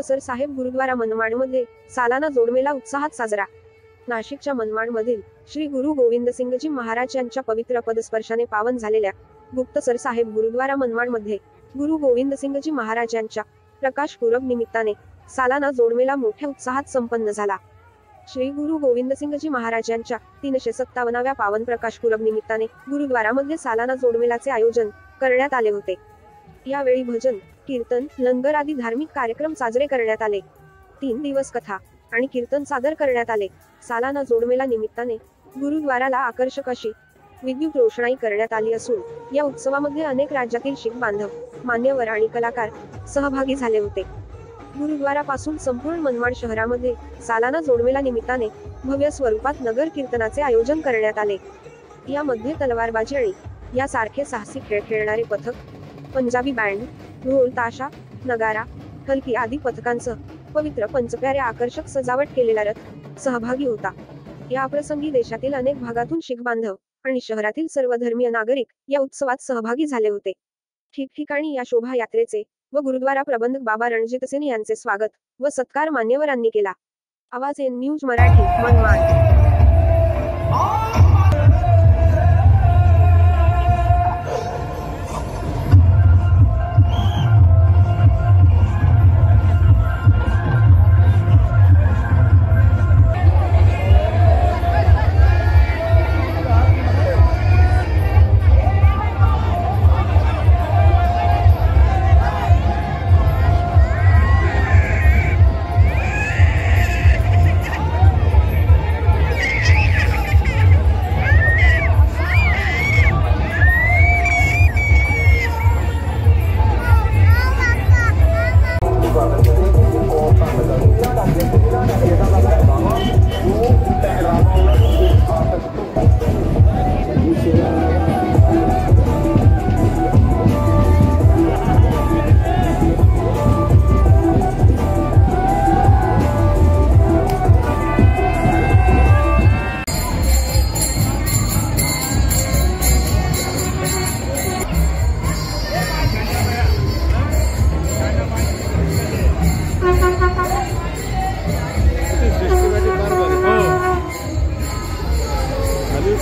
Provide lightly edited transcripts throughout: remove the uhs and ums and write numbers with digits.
गुप्तसर साहेब गुरुद्वारा मनमाडमध्ये सालाना जोडमेला उत्साहात साजरा। नाशिकच्या मनमाडमधील श्री गुरु गोविंदसिंगजी महाराज यांच्या पवित्र पदस्पर्शाने पावन झालेल्या गुप्तसर साहेब गुरुद्वारा मनमाडमध्ये गुरु गोविंदसिंगजी महाराज यांच्या प्रकाश पूरब निमित्ताने सालाना जोडमेला मोठ्या उत्साहात संपन्न झाला। श्री गुरु गोविंदसिंगजी महाराज यांच्या 357व्या पावन प्रकाश पूरब निमित्ताने गुरुद्वारामध्ये सालाना जोडमेलाचे आयोजन करण्यात आले होते। यावेळी भजन, कीर्तन, लंगर आदी धार्मिक कार्यक्रम साजरे करण्यात आले। 3 दिवस कथा आणि कीर्तन सादर करण्यात आले। सालाना जोडमेला निमित्ताने गुरुद्वाराला आकर्षक अशी विद्युत रोषणाई करण्यात आली असून या उत्सवामध्ये अनेक राज्यातील शीख बांधव, मान्यवर आणि कलाकार सहभागी झाले होते। गुरुद्वारापासून संपूर्ण मनमाड शहरामध्ये सालाना जोडमेला निमित्ताने भव्य स्वरूपात नगर कीर्तनाचे आयोजन करण्यात आले। यामध्ये तलवारबाजी आणि यासारखे साहसी खेळ खेळणारे पथक, पंजाबी बँड, ढोल ताशा, नगारा, हलकी आदी पथकांसह पवित्र पंचप्यारे आकर्षक सजावट केलेला रथ सहभागी होता। या प्रसंगी देशातील अनेक भागातून शीख बांधव आणि शहरातील सर्व धर्मीय नागरिक या उत्सवात सहभागी झाले होते। ठिकठिकाणी या शोभा यात्रेचे व गुरुद्वारा प्रबंधक बाबा रणजितसिंह यांचे स्वागत व सत्कार मान्यवरांनी केला। आवाज एन न्यूज मराठी, मनमाड।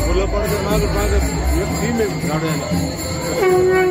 फुलं पडते माग एक टीम आहे गाड्याला।